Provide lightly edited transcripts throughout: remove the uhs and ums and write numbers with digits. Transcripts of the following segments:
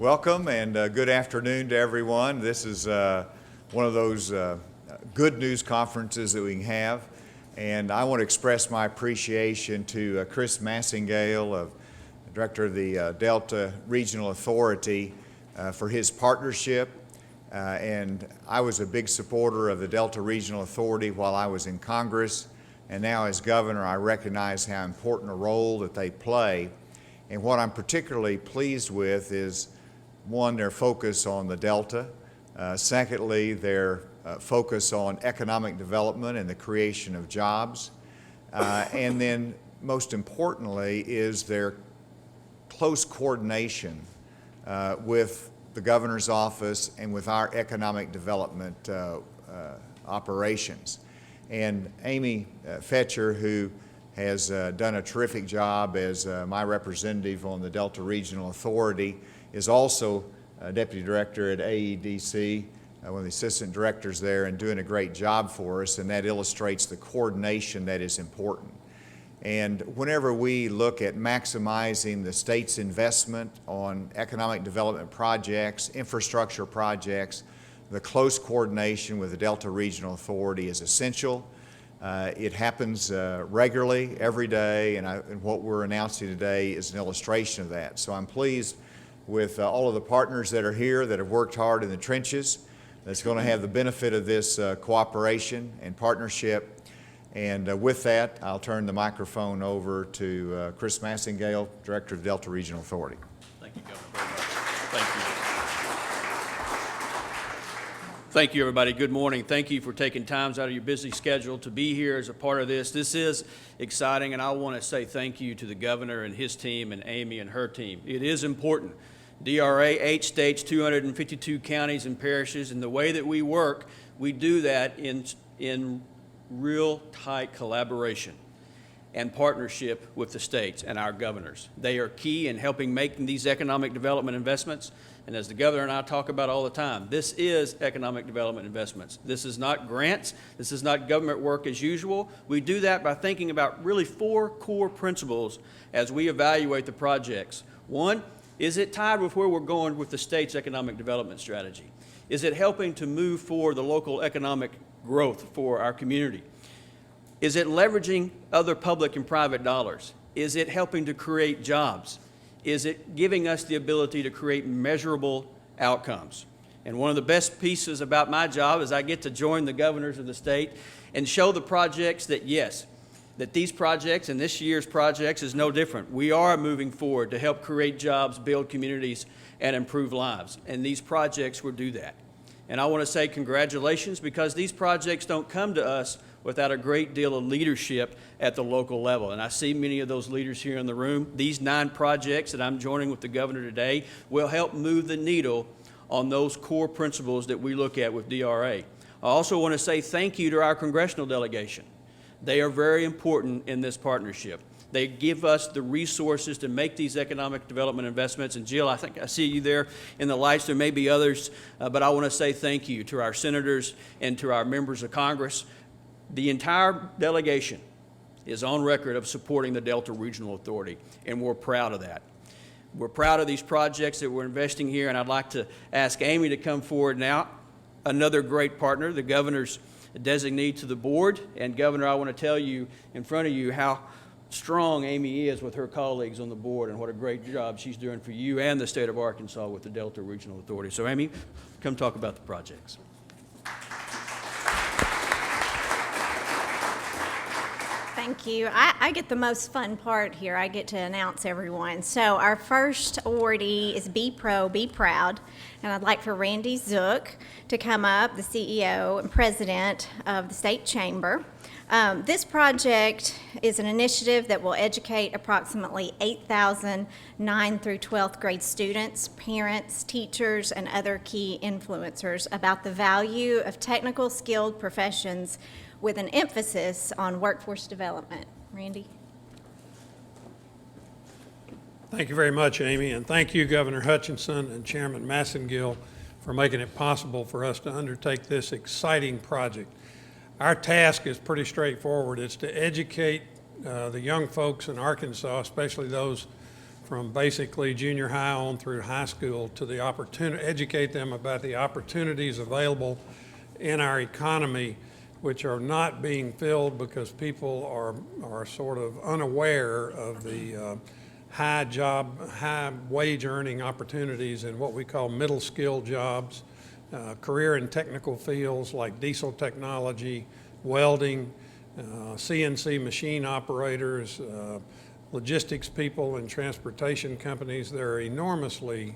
Welcome and good afternoon to everyone. This is one of those good news conferences that we can have. And I want to express my appreciation to Chris Masingill, Director of the Delta Regional Authority, for his partnership. And I was a big supporter of the Delta Regional Authority while I was in Congress. And now as governor, I recognize how important a role that they play. And what I'm particularly pleased with is, one, their focus on the Delta. Secondly, their focus on economic development and the creation of jobs. And then, most importantly, is their close coordination with the governor's office and with our economic development operations. And Amy Fecher, who has done a terrific job as my representative on the Delta Regional Authority, is also Deputy Director at AEDC, one of the assistant directors there, and doing a great job for us, and that illustrates the coordination that is important. And whenever we look at maximizing the state's investment on economic development projects, infrastructure projects, the close coordination with the Delta Regional Authority is essential. It happens regularly, every day, and what we're announcing today is an illustration of that. So I'm pleased with all of the partners that are here that have worked hard in the trenches, that's going to have the benefit of this cooperation and partnership. And with that, I'll turn the microphone over to Chris Masingill, Director of the Delta Regional Authority. Thank you, Governor, very much. Thank you. Thank you, everybody. Good morning. Thank you for taking times out of your busy schedule to be here as a part of this. This is exciting, and I want to say thank you to the governor and his team and Amy and her team. It is important. DRA, 8 states, 252 counties and parishes, and the way that we work, we do that in real tight collaboration and partnership with the states and our governors. They are key in helping making these economic development investments. And as the governor and I talk about all the time, this is economic development investments. This is not grants. This is not government work as usual. We do that by thinking about really 4 core principles as we evaluate the projects. One, is it tied with where we're going with the state's economic development strategy? Is it helping to move forward the local economic growth for our community? Is it leveraging other public and private dollars? Is it helping to create jobs? Is it giving us the ability to create measurable outcomes? And one of the best pieces about my job is I get to join the governors of the state and show the projects that, yes, that these projects and this year's projects is no different. We are moving forward to help create jobs, build communities, and improve lives. And these projects will do that. And I want to say congratulations, because these projects don't come to us without a great deal of leadership at the local level. And I see many of those leaders here in the room. These 9 projects that I'm joining with the governor today will help move the needle on those core principles that we look at with DRA. I also want to say thank you to our congressional delegation. They are very important in this partnership. They give us the resources to make these economic development investments. And Jill, I think I see you there in the lights. There may be others, but I want to say thank you to our senators and to our members of Congress. The entire delegation is on record of supporting the Delta Regional Authority, and we're proud of that. We're proud of these projects that we're investing here, and I'd like to ask Amy to come forward now, another great partner, the governor's designee to the board. And Governor, I want to tell you in front of you how strong Amy is with her colleagues on the board and what a great job she's doing for you and the state of Arkansas with the Delta Regional Authority. So Amy, come talk about the projects. Thank you. I get the most fun part here. I get to announce everyone. So our first awardee is Be Pro, Be Proud. And I'd like for Randy Zook to come up, the CEO and president of the State Chamber. This project is an initiative that will educate approximately 8,000 9th through 12th grade students, parents, teachers, and other key influencers about the value of technical skilled professions with an emphasis on workforce development. Randy? Thank you very much, Amy, and thank you, Governor Hutchinson and Chairman Masingill, for making it possible for us to undertake this exciting project. Our task is pretty straightforward. It's to educate the young folks in Arkansas, especially those from basically junior high on through high school to the opportunity, educate them about the opportunities available in our economy, which are not being filled because people are sort of unaware of the high wage earning opportunities in what we call middle skill jobs, career and technical fields like diesel technology, welding, CNC machine operators, logistics people and transportation companies. There are enormously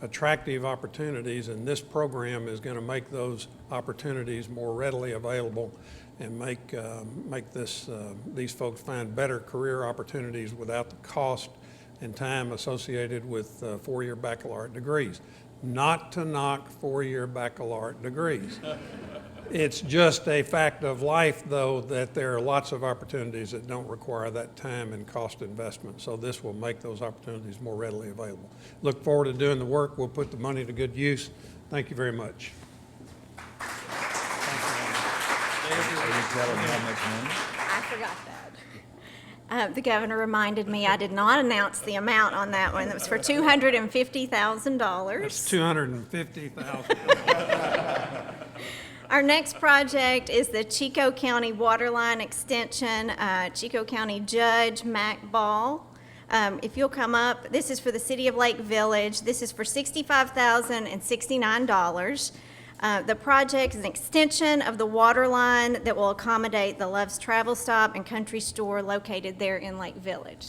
attractive opportunities, and this program is going to make those opportunities more readily available and make these folks find better career opportunities without the cost and time associated with four-year baccalaureate degrees. Not to knock four-year baccalaureate degrees. It's just a fact of life, though, that there are lots of opportunities that don't require that time and cost investment. So this will make those opportunities more readily available. Look forward to doing the work. We'll put the money to good use. Thank you very much. I forgot that. The governor reminded me I did not announce the amount on that one. That was for $250,000. That's $250,000. Our next project is the Chicot County Waterline Extension. Chicot County Judge Mack Ball. If you'll come up, this is for the City of Lake Village. This is for $65,069. The project is an extension of the water line that will accommodate the Love's Travel Stop and Country Store located there in Lake Village.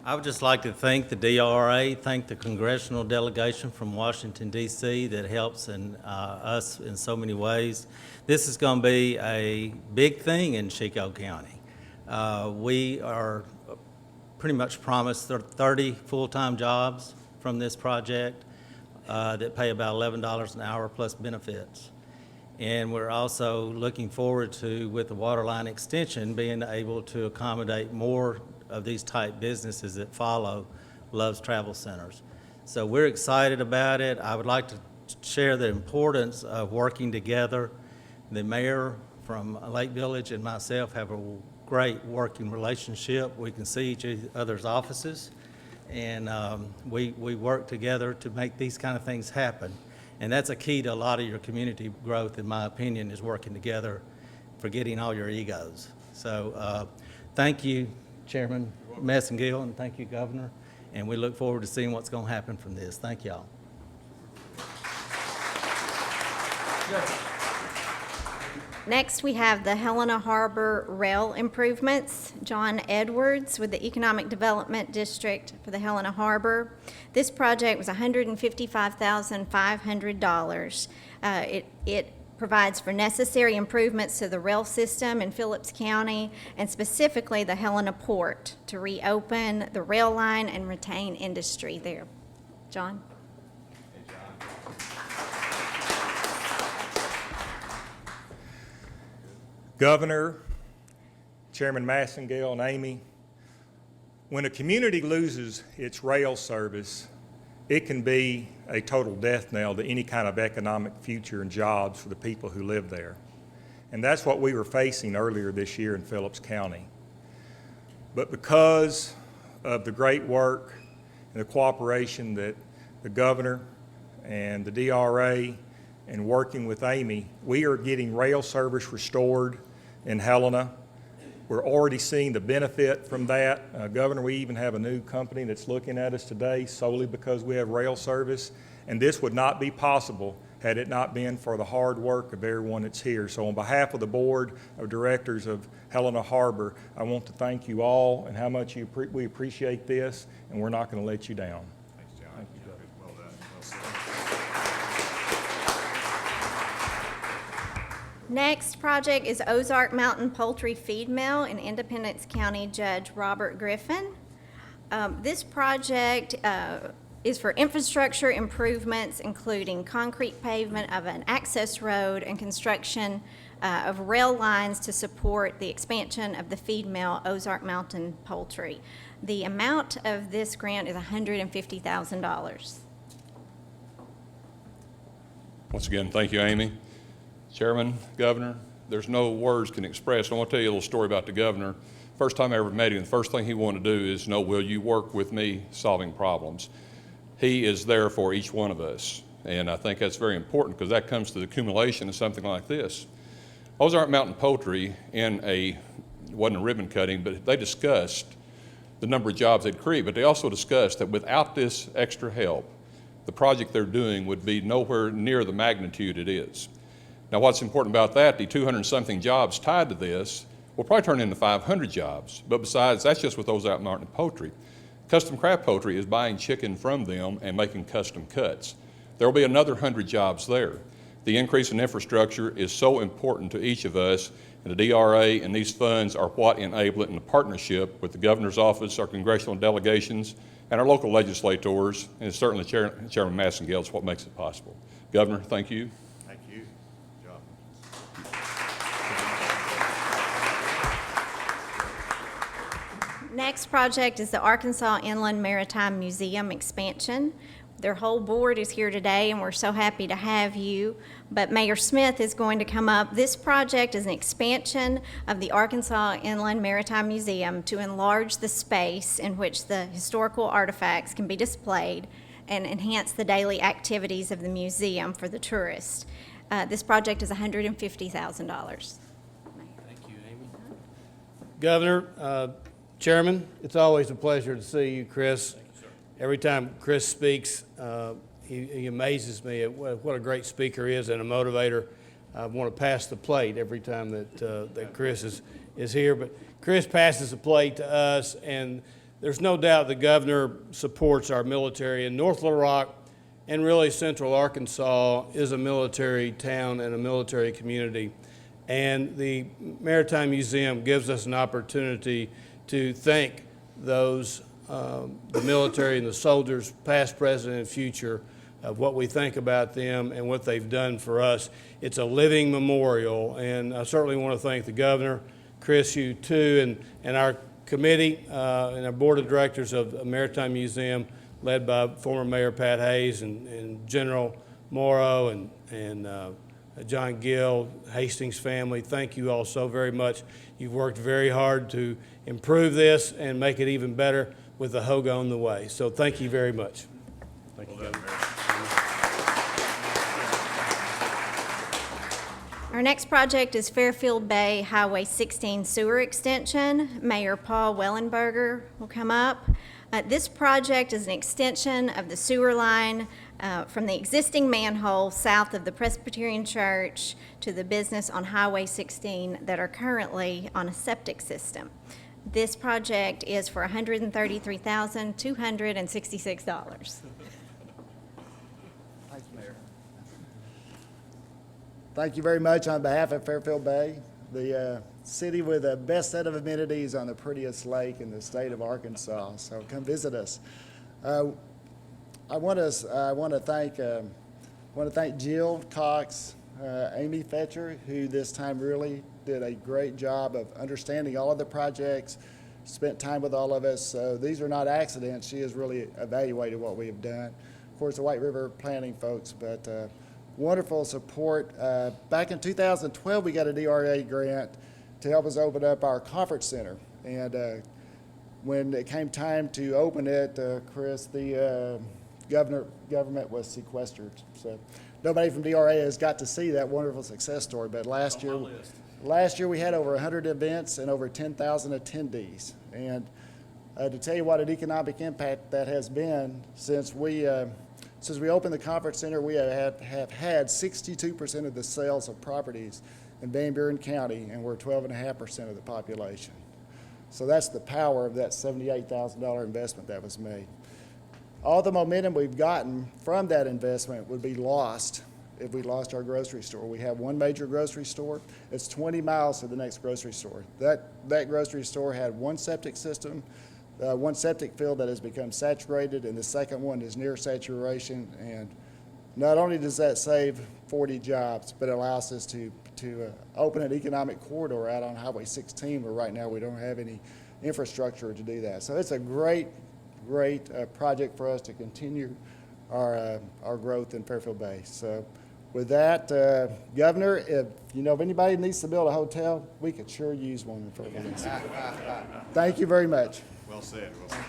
I would just like to thank the DRA, thank the congressional delegation from Washington, D.C. that helps us in so many ways. This is going to be a big thing in Chicot County. We are pretty much promised 30 full-time jobs from this project that pay about $11 an hour plus benefits. And we're also looking forward to, with the waterline extension, being able to accommodate more of these type businesses that follow Love's Travel Centers. So we're excited about it. I would like to share the importance of working together. The mayor from Lake Village and myself have a great working relationship. We can see each other's offices, and we work together to make these kind of things happen. And that's a key to a lot of your community growth, in my opinion, is working together, forgetting all your egos. So thank you, Chairman Masingill, and thank you, Governor. And we look forward to seeing what's going to happen from this. Thank y'all. Next, we have the Helena Harbor Rail Improvements. John Edwards with the Economic Development District for the Helena Harbor. This project was $155,500. It provides for necessary improvements to the rail system in Phillips County, and specifically the Helena Port, to reopen the rail line and retain industry there. John? Governor, Chairman Masingill, and Amy, when a community loses its rail service, it can be a total death knell to any kind of economic future and jobs for the people who live there. And that's what we were facing earlier this year in Phillips County. But because of the great work and the cooperation that the governor and the DRA and working with Amy, we are getting rail service restored in Helena. We're already seeing the benefit from that. Governor, we even have a new company that's looking at us today solely because we have rail service. And this would not be possible had it not been for the hard work of everyone that's here. So on behalf of the Board of Directors of Helena Harbor, I want to thank you all and how much we appreciate this, and we're not going to let you down. Thanks, John. Thank you, Governor. Well done. Well said. Next project is Ozark Mountain Poultry Feed Mill in Independence County Judge Robert Griffin. This project is for infrastructure improvements, including concrete pavement of an access road and construction of rail lines to support the expansion of the feed mill, Ozark Mountain Poultry. The amount of this grant is $150,000. Once again, thank you, Amy. Chairman, Governor, there's no words can express. I want to tell you a little story about the governor. First time I ever met him, the first thing he wanted to do is know, will you work with me solving problems? He is there for each one of us. And I think that's very important because that comes to the accumulation of something like this. Ozark Mountain Poultry wasn't a ribbon cutting, but they discussed the number of jobs they'd create, but they also discussed that without this extra help, the project they're doing would be nowhere near the magnitude it is. Now what's important about that, the 200-something jobs tied to this will probably turn into 500 jobs, but besides, that's just with Ozark Mountain Poultry. Custom Craft Poultry is buying chicken from them and making custom cuts. There will be another 100 jobs there. The increase in infrastructure is so important to each of us, and the DRA and these funds are what enable it in a partnership with the governor's office, our congressional delegations, and our local legislators, and certainly Chairman Masingill is what makes it possible. Governor, thank you. Thank you. Good job. Next project is the Arkansas Inland Maritime Museum expansion. Their whole board is here today, and we're so happy to have you. But Mayor Smith is going to come up. This project is an expansion of the Arkansas Inland Maritime Museum to enlarge the space in which the historical artifacts can be displayed and enhance the daily activities of the museum for the tourist. This project is $150,000. Thank you, Amy. Governor, Chairman, it's always a pleasure to see you, Chris. Every time Chris speaks, he amazes me at what a great speaker he is and a motivator. I want to pass the plate every time that Chris is here. But Chris passes the plate to us, and there's no doubt the governor supports our military. And North Little Rock and really Central Arkansas is a military town and a military community. And the Maritime Museum gives us an opportunity to thank those the military and the soldiers, past, present, and future, of what we think about them and what they've done for us. It's a living memorial, and I certainly want to thank the governor, Chris, you too, and our committee and our board of directors of the Maritime Museum, led by former Mayor Pat Hayes and General Morrow and John Gill, Hastings family. Thank you all so very much. You've worked very hard to improve this and make it even better with the Hogue on the way. So thank you very much. Thank you, Governor. Our next project is Fairfield Bay Highway 16 sewer extension. Mayor Paul Wellenberger will come up. This project is an extension of the sewer line from the existing manhole south of the Presbyterian Church to the business on Highway 16 that are currently on a septic system. This project is for $133,266. Thank you very much on behalf of Fairfield Bay, the city with the best set of amenities on the prettiest lake in the state of Arkansas. So come visit us. I want to thank Jill Cox, Amy Fecher, who this time really did a great job of understanding all of the projects, spent time with all of us. So these are not accidents. She has really evaluated what we have done. Of course, the White River planning folks, but wonderful support. Back in 2012, we got a DRA grant to help us open up our conference center. And when it came time to open it, Chris, the government was sequestered. So nobody from DRA has got to see that wonderful success story. But last year we had over 100 events and over 10,000 attendees. And to tell you what an economic impact that has been, since we opened the conference center, we have had 62% of the sales of properties in Van Buren County, and we're 12.5% of the population. So that's the power of that $78,000 investment that was made. All the momentum we've gotten from that investment would be lost if we lost our grocery store. We have one major grocery store. It's 20 miles to the next grocery store. That grocery store had one septic system, one septic field that has become saturated, and the second one is near saturation. And not only does that save 40 jobs, but it allows us to open an economic corridor out on Highway 16, where right now we don't have any infrastructure to do that. So it's a great project for us to continue our growth in Fairfield Bay. So With that, Governor, if you know of anybody who needs to build a hotel, we could sure use one in Fairfield. Thank you very much. Well said. Well said.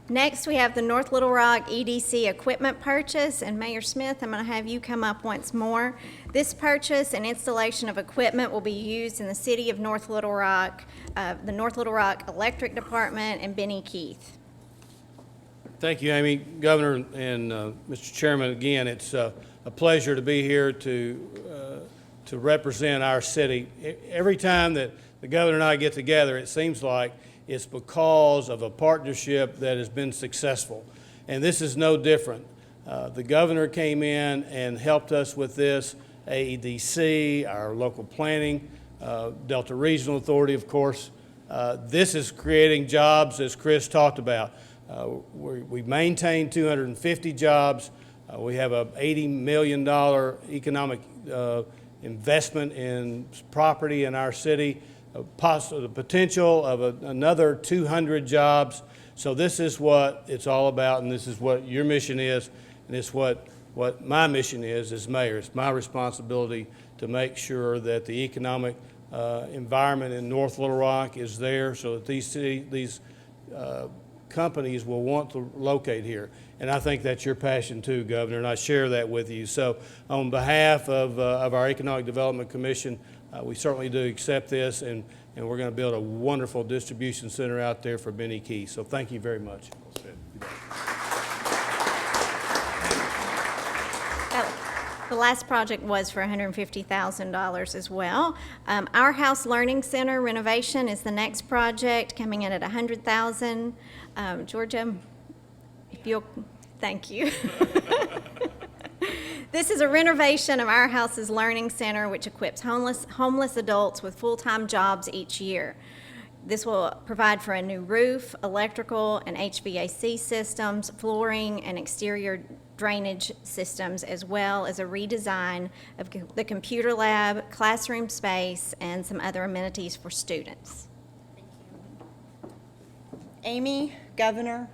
Next, we have the North Little Rock EDC equipment purchase, and Mayor Smith, I'm going to have you come up once more. This purchase and installation of equipment will be used in the city of North Little Rock, the North Little Rock Electric Department, and Benny Keith. Thank you, Amy. Governor and Mr. Chairman, again, it's a pleasure to be here to represent our city. Every time that the governor and I get together, it seems like it's because of a partnership that has been successful. And this is no different. The governor came in and helped us with this, AEDC, our local planning, Delta Regional Authority, of course. This is creating jobs, as Chris talked about. We maintain 250 jobs. We have a $80 million economic investment in property in our city, the potential of another 200 jobs. So this is what it's all about, and this is what your mission is, and it's what my mission is as mayor. It's my responsibility to make sure that the economic environment in North Little Rock is there so that these companies will want to locate here. And I think that's your passion too, Governor, and I share that with you. So on behalf of our Economic Development Commission, we certainly do accept this, and we're going to build a wonderful distribution center out there for Benny Keith. So thank you very much. The last project was for $150,000 as well. Our House Learning Center renovation is the next project, coming in at $100,000. Georgia, if you'll, thank you. This is a renovation of our house's learning center, which equips homeless adults with full-time jobs each year. This will provide for a new roof, electrical and HVAC systems, flooring, and exterior drainage systems, as well as a redesign of the computer lab, classroom space, and some other amenities for students. Amy, Governor,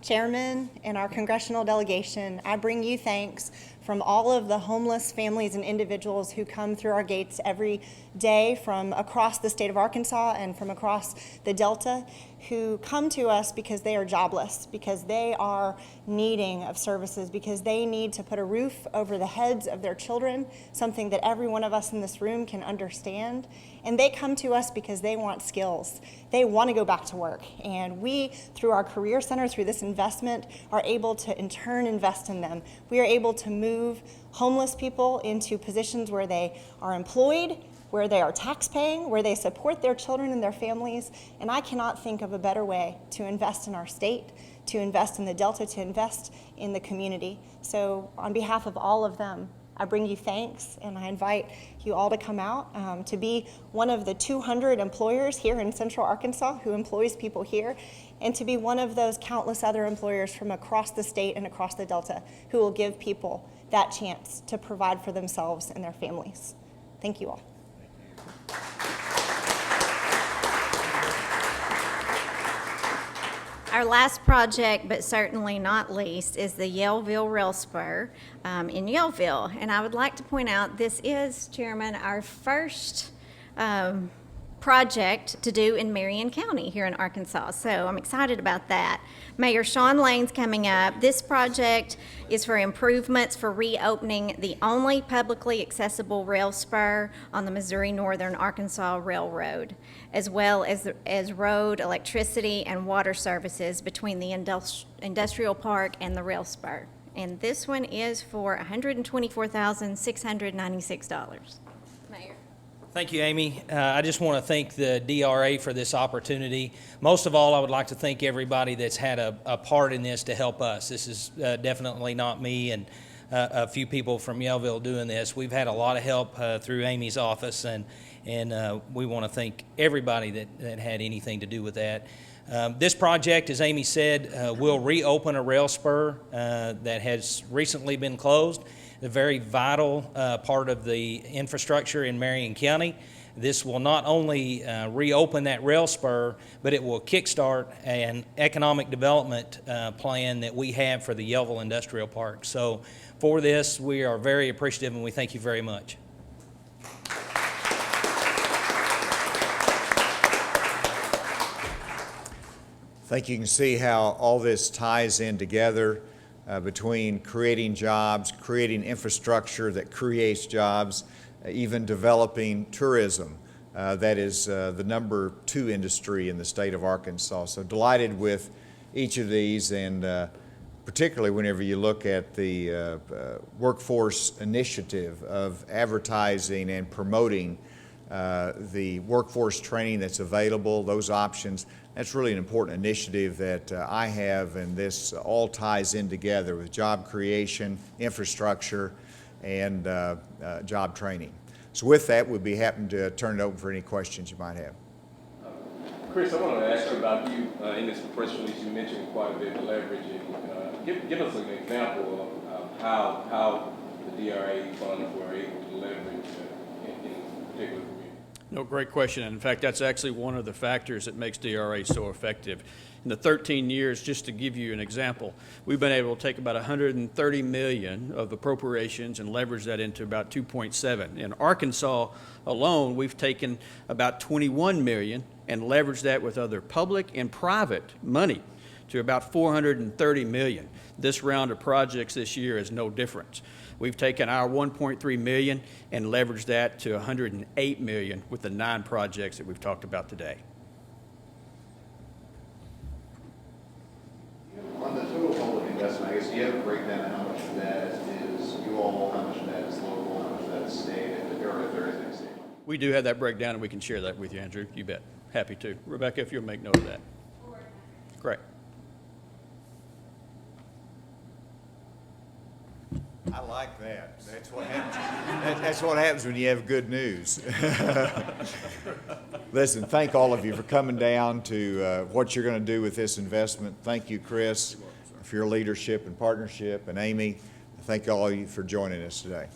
Chairman, and our congressional delegation, I bring you thanks from all of the homeless families and individuals who come through our gates every day from across the state of Arkansas and from across the Delta, who come to us because they are jobless, because they are needing of services, because they need to put a roof over the heads of their children, something that every one of us in this room can understand. And they come to us because they want skills. They want to go back to work. And we, through our Career Center, through this investment, are able to in turn invest in them. We are able to move homeless people into positions where they are employed, where they are tax paying, where they support their children and their families. And I cannot think of a better way to invest in our state, to invest in the Delta, to invest in the community. So on behalf of all of them, I bring you thanks, and I invite you all to come out to be one of the 200 employers here in Central Arkansas who employs people here, and to be one of those countless other employers from across the state and across the Delta who will give people that chance to provide for themselves and their families. Thank you all. Our last project, but certainly not least, is the Yellville Rail Spur in Yellville. And I would like to point out, this is, Chairman, our first project to do in Marion County here in Arkansas. So I'm excited about that. Mayor Shawn Lane's coming up. This project is for improvements for reopening the only publicly accessible rail spur on the Missouri Northern Arkansas Railroad, as well as road, electricity, and water services between the industrial park and the rail spur. And this one is for $124,696. Mayor. Thank you, Amy. I just want to thank the DRA for this opportunity. Most of all, I would like to thank everybody that's had a part in this to help us. This is definitely not me and a few people from Yellville doing this. We've had a lot of help through Amy's office, and we want to thank everybody that had anything to do with that. This project, as Amy said, will reopen a rail spur that has recently been closed. A very vital part of the infrastructure in Marion County. This will not only reopen that rail spur, but it will kickstart an economic development plan that we have for the Yellville Industrial Park. So for this, we are very appreciative and we thank you very much. I think you can see how all this ties in together between creating jobs, creating infrastructure that creates jobs, even developing tourism. That is the number 2 industry in the state of Arkansas. So delighted with each of these, and particularly whenever you look at the workforce initiative of advertising and promoting the workforce training that's available, those options. That's really an important initiative that I have, and this all ties in together with job creation, infrastructure, and job training. So with that, we'd be happy to turn it open for any questions you might have. Chris, I wanted to ask you about you, in this press release, you mentioned quite a bit of leveraging. Give us an example of how the DRA funds were able to leverage in particular. No, great question. And in fact, that's actually one of the factors that makes DRA so effective. In the 13 years, just to give you an example, we've been able to take about $130 million of appropriations and leverage that into about 2.7. In Arkansas alone, we've taken about 21 million and leveraged that with other public and private money to about 430 million. This round of projects this year is no different. We've taken our 1.3 million and leveraged that to 108 million with the 9 projects that we've talked about today. On the total public investment, I guess, do you have a breakdown of how much of that is you all, how much of that is local, how much of that is state, or if there is any state? We do have that breakdown, and we can share that with you, Andrew. You bet. Happy to. Rebecca, if you'll make note of that. Great. I like that. That's what happens. That's what happens when you have good news. Listen, thank all of you for coming down to what you're going to do with this investment. Thank you, Chris, for your leadership and partnership, and Amy. Thank all of you for joining us today.